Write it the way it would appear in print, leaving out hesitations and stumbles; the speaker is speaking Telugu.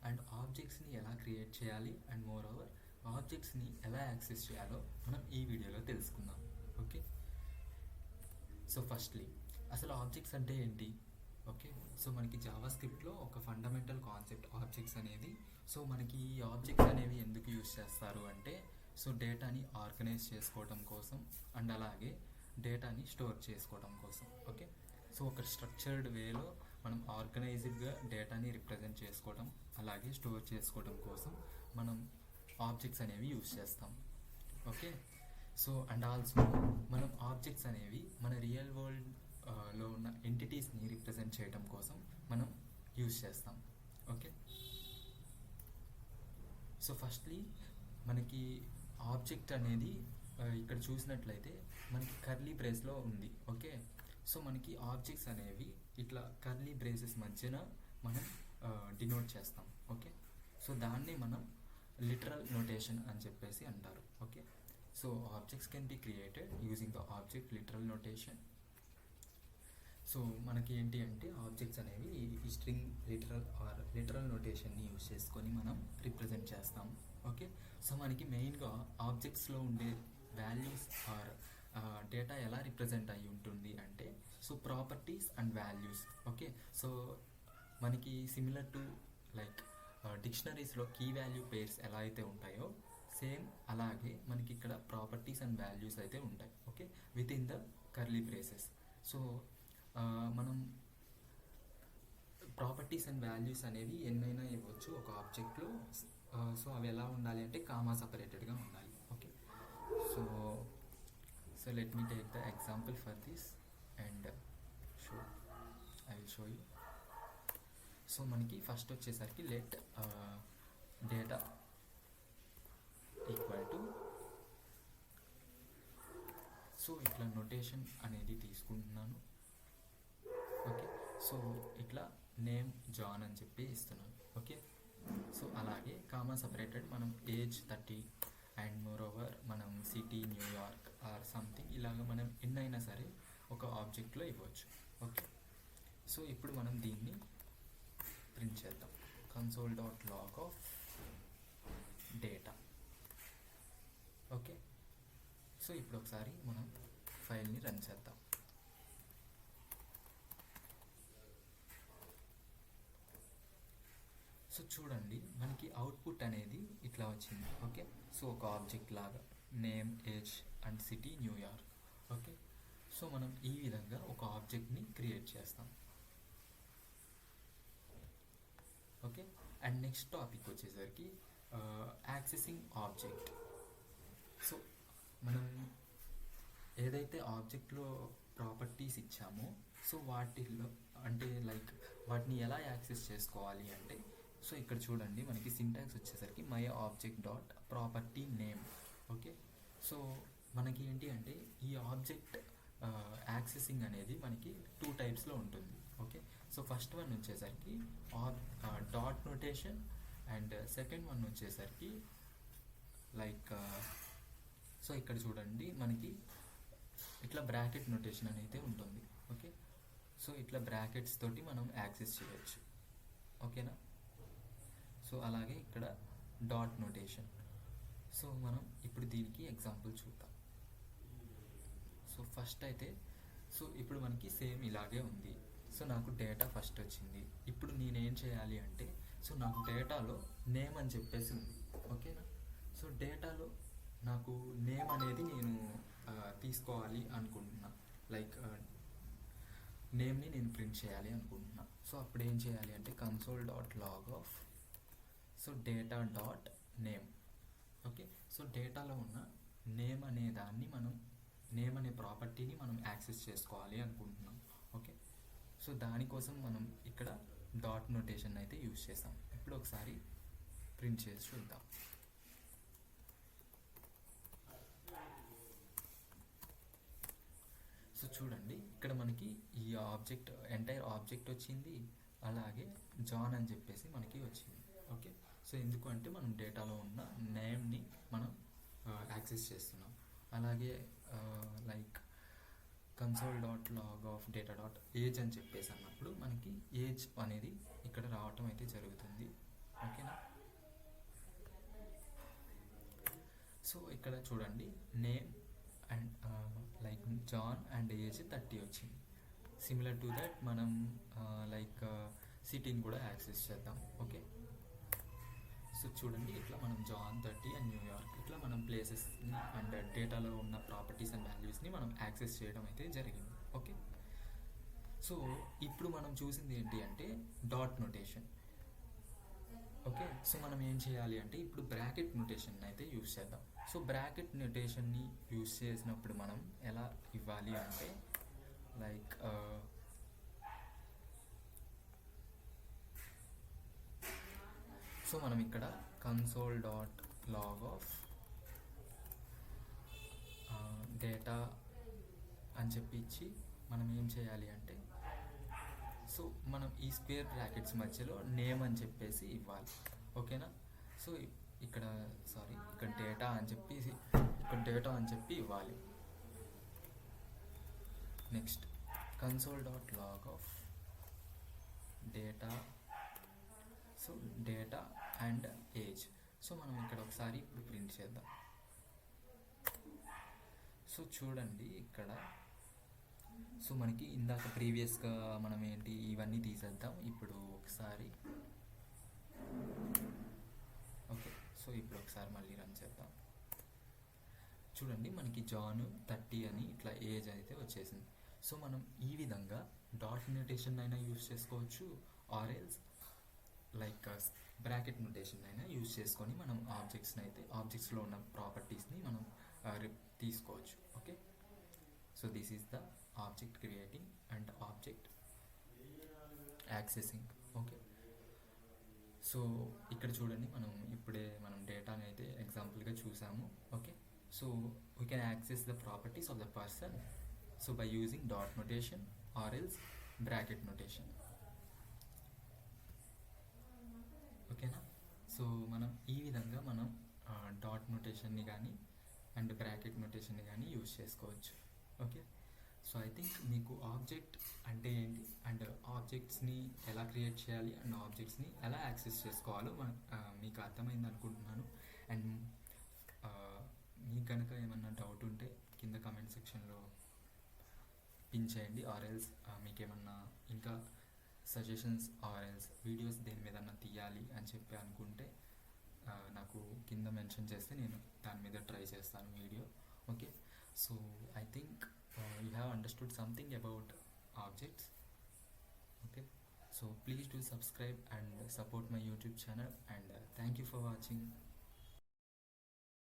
అండ్ ఆబ్జెక్ట్స్ని ఎలా క్రియేట్ చేయాలి అండ్ మోర్ ఓవర్ ఆబ్జెక్ట్స్ని ఎలా యాక్సెస్ చేయాలో మనం ఈ వీడియోలో తెలుసుకుందాం. ఓకే, సో ఫస్ట్లీ అసలు ఆబ్జెక్ట్స్ అంటే ఏంటి? ఓకే, సో మనకి జావా స్క్రిప్ట్లో ఒక ఫండమెంటల్ కాన్సెప్ట్ ఆబ్జెక్ట్స్ అనేది. సో మనకి ఈ ఆబ్జెక్ట్స్ అనేవి ఎందుకు యూజ్ చేస్తారు అంటే, సో డేటాని ఆర్గనైజ్ చేసుకోవడం కోసం అండ్ అలాగే డేటాని స్టోర్ చేసుకోవడం కోసం. ఓకే, సో ఒక స్ట్రక్చర్డ్ వేలో మనం ఆర్గనైజ్డ్గా డేటాని రిప్రజెంట్ చేసుకోవడం అలాగే స్టోర్ చేసుకోవడం కోసం మనం ఆబ్జెక్ట్స్ అనేవి యూజ్ చేస్తాం. ఓకే, సో అండ్ ఆల్సో మనం ఆబ్జెక్ట్స్ అనేవి మన రియల్ వరల్డ్ లో ఉన్న ఎంటిటీస్ని రిప్రజెంట్ చేయడం కోసం మనం యూజ్ చేస్తాం. ఓకే, సో ఫస్ట్లీ మనకి ఆబ్జెక్ట్ అనేది ఇక్కడ చూసినట్లయితే మనకి కర్లీ బ్రేస్లో ఉంది. ఓకే, సో మనకి ఆబ్జెక్ట్స్ అనేవి ఇట్లా కర్లీ బ్రేసెస్ మధ్యన మనం డినోట్ చేస్తాం. ఓకే, సో దాన్ని మనం లిటరల్ నోటేషన్ అని చెప్పేసి అంటారు. Okay, so objects can be created using the object literal notation. So మనకి ఏంటి అంటే ఆబ్జెక్ట్స్ అనేవి ఈ స్ట్రింగ్ లిటరల్ నోటేషన్ని యూజ్ చేసుకొని మనం రిప్రజెంట్ చేస్తాం. ఓకే, సో మనకి మెయిన్గా ఆబ్జెక్ట్స్లో ఉండే వాల్యూస్ ఆర్ డేటా ఎలా రిప్రజెంట్ అయ్యి ఉంటుంది అంటే, so properties and values. Okay, so మనకి సిమిలర్ టు లైక్ డిక్షనరీస్లో కీ వాల్యూ పేర్స్ ఎలా అయితే ఉంటాయో సేమ్ అలాగే మనకి ఇక్కడ ప్రాపర్టీస్ అండ్ వాల్యూస్ అయితే ఉంటాయి. Okay, with in the curly braces. So మనం ప్రాపర్టీస్ అండ్ వాల్యూస్ అనేవి ఎన్నైనా ఇవ్వచ్చు ఒక ఆబ్జెక్ట్లో. సో అవి ఎలా ఉండాలి అంటే కామా సపరేటెడ్గా ఉండాలి. Okay, so let me take the example for this and I will show you. So మనకి ఫస్ట్ వచ్చేసరికి let data equal to, so ఇట్లా నోటేషన్ అనేది తీసుకుంటున్నాను. ఓకే, సో ఇట్లా నేమ్ జాన్ అని చెప్పి ఇస్తున్నాను. ఓకే, సో అలాగే కామా సపరేటెడ్ మనం ఏజ్ 30 అండ్ మోర్ ఓవర్ మనం సిటీ న్యూయార్క్ ఆర్ సంథింగ్ ఇలాగ మనం ఎన్నైనా సరే ఒక ఆబ్జెక్ట్లో ఇవ్వచ్చు. ఓకే, సో ఇప్పుడు మనం దీన్ని ప్రింట్ చేద్దాం. console.log of data. Okay, so ఇప్పుడు ఒకసారి మనం ఫైల్ని రన్ చేద్దాం. సో చూడండి మనకి అవుట్పుట్ అనేది ఇట్లా వచ్చింది. ఓకే, సో ఒక ఆబ్జెక్ట్ లాగా name age and city New York. Okay, so మనం ఈ విధంగా ఒక ఆబ్జెక్ట్ని క్రియేట్ చేస్తాం. ఓకే, అండ్ నెక్స్ట్ టాపిక్ వచ్చేసరికి యాక్సెసింగ్ ఆబ్జెక్ట్. సో మనం ఏదైతే ఆబ్జెక్ట్లో ప్రాపర్టీస్ ఇచ్చామో సో వాటిల్లో అంటే లైక్ వాటిని ఎలా యాక్సెస్ చేసుకోవాలి అంటే, సో ఇక్కడ చూడండి మనకి సింటాక్స్ వచ్చేసరికి my object dot property name. Okay, so మనకి ఏంటి అంటే ఈ ఆబ్జెక్ట్ యాక్సెసింగ్ అనేది మనకి 2 టైప్స్లో ఉంటుంది. ఓకే, సో ఫస్ట్ వన్ వచ్చేసరికి dot notation and second one వచ్చేసరికి లైక్ సో ఇక్కడ చూడండి మనకి ఇట్లా బ్రాకెట్ నోటేషన్ అనేది ఉంటుంది. ఓకే, సో ఇట్లా బ్రాకెట్స్ తోటి మనం యాక్సెస్ చేయొచ్చు. ఓకేనా, సో అలాగే ఇక్కడ డాట్ నోటేషన్. సో మనం ఇప్పుడు దీనికి ఎగ్జాంపుల్ చూద్దాం. సో ఫస్ట్ అయితే సో ఇప్పుడు మనకి సేమ్ ఇలాగే ఉంది. సో నాకు డేటా ఫస్ట్ వచ్చింది. ఇప్పుడు నేనేం చేయాలి అంటే, సో నాకు డేటాలో నేమ్ అని చెప్పేసి ఉంది. ఓకేనా, సో డేటాలో నాకు నేమ్ అనేది నేను తీసుకోవాలి అనుకుంటున్నా. లైక్ నేమ్ని నేను ప్రింట్ చేయాలి అనుకుంటున్నా. సో అప్పుడు ఏం చేయాలి అంటే console.log of so data dot name. Okay, so డేటాలో ఉన్న నేమ్ అనే దాన్ని మనం నేమ్ అనే ప్రాపర్టీని మనం యాక్సెస్ చేసుకోవాలి అనుకుంటున్నాం. ఓకే, సో దానికోసం మనం ఇక్కడ డాట్ నోటేషన్ అయితే యూజ్ చేసాం. ఇప్పుడు ఒకసారి ప్రింట్ చేసి చూద్దాం. సో చూడండి ఇక్కడ మనకి ఈ ఆబ్జెక్ట్ ఎంటైర్ ఆబ్జెక్ట్ వచ్చింది, అలాగే జాన్ అని చెప్పేసి మనకి వచ్చింది. ఓకే, సో ఎందుకు అంటే మనం డేటాలో ఉన్న నేమ్ని మనం యాక్సెస్ చేస్తున్నాం. అలాగే like console.log of data dot age అని చెప్పేసి అన్నప్పుడు మనకి ఏజ్ అనేది ఇక్కడ రావటం అయితే జరుగుతుంది. ఓకే, ఇక్కడ చూడండి name and like John and age 30 వచ్చింది. సిమిలర్ టు దట్ మనం లైక్ సిటీని కూడా యాక్సెస్ చేద్దాం. ఓకే, సో చూడండి ఇట్లా మనం జాన్ 30 అండ్ న్యూయార్క్ ఇట్లా మనం ప్లేసెస్ని అండ్ డేటాలో ఉన్న ప్రాపర్టీస్ అండ్ వాల్యూస్ని మనం యాక్సెస్ చేయడం అయితే జరిగింది. ఓకే, సో ఇప్పుడు మనం చూసింది ఏంటి అంటే డాట్ నొటేషన్. ఓకే, సో మనం ఏం చేయాలి అంటే ఇప్పుడు బ్రాకెట్ నొటేషన్ అయితే యూస్ చేద్దాం. సో బ్రాకెట్ నొటేషన్ని యూస్ చేసినప్పుడు మనం ఎలా ఇవ్వాలి అంటే లైక్ సో మనం ఇక్కడ console dot log of data అని చెప్పి ఇచ్చి మనం ఏం చేయాలి అంటే సో మనం ఈ స్క్వేర్ బ్రాకెట్స్ మధ్యలో నేమ్ అని చెప్పేసి ఇవ్వాలి. ఓకేనా, సో ఇక్కడ ఇక్కడ డేటా అని చెప్పి ఇవ్వాలి. Next console dot log of data, so data and age. So మనం ఇక్కడ ఒకసారి ఇప్పుడు ప్రింట్ చేద్దాం. సో చూడండి ఇక్కడ సో మనకి ఇందాక ప్రీవియస్గా మనం ఏంటి ఇవన్నీ తీసేద్దాం ఇప్పుడు ఒకసారి. ఓకే, సో ఇప్పుడు ఒకసారి మళ్ళీ రన్ చేద్దాం. చూడండి మనకి జాన్ 30 అని ఇట్లా ఏజ్ అయితే వచ్చేసింది. సో మనం ఈ విధంగా డాట్ నొటేషన్ అయినా యూస్ చేసుకోవచ్చు, or else like bracket notation అయినా యూస్ చేసుకొని మనం ఆబ్జెక్ట్స్లో ఉన్న ప్రాపర్టీస్ని మనం తీసుకోవచ్చు. Okay, so this is the object creating and object accessing. Okay, so ఇక్కడ చూడండి మనం డేటాని అయితే ఎగ్జాంపుల్గా చూసాము. Okay, so we can access the properties of the person so by using dot notation or else bracket notation. ఓకేనా, సో మనం ఈ విధంగా మనం డాట్ నొటేషన్ని కానీ అండ్ బ్రాకెట్ నొటేషన్ని కానీ యూజ్ చేసుకోవచ్చు. ఓకే, సో ఐ థింక్ మీకు ఆబ్జెక్ట్ అంటే ఏంటి అండ్ ఆబ్జెక్ట్స్ని ఎలా క్రియేట్ చేయాలి అండ్ ఆబ్జెక్ట్స్ని ఎలా యాక్సెస్ చేసుకోవాలో మీకు అర్థమైంది అనుకుంటున్నాను. అండ్ మీకు కనుక ఏమన్నా డౌట్ ఉంటే కింద కమెంట్ సెక్షన్లో పిన్ చేయండి, ఆర్ఎల్స్ మీకు ఏమన్నా ఇంకా సజెషన్స్ ఆర్ఎల్స్ వీడియోస్ దేని మీద తీయాలి అని చెప్పి అనుకుంటే నాకు కింద మెన్షన్ చేస్తే నేను దాని మీద ట్రై చేస్తాను video. Okay, so I think you have understood something about objects. Okay, so please do subscribe and support my YouTube channel, and thank you for watching.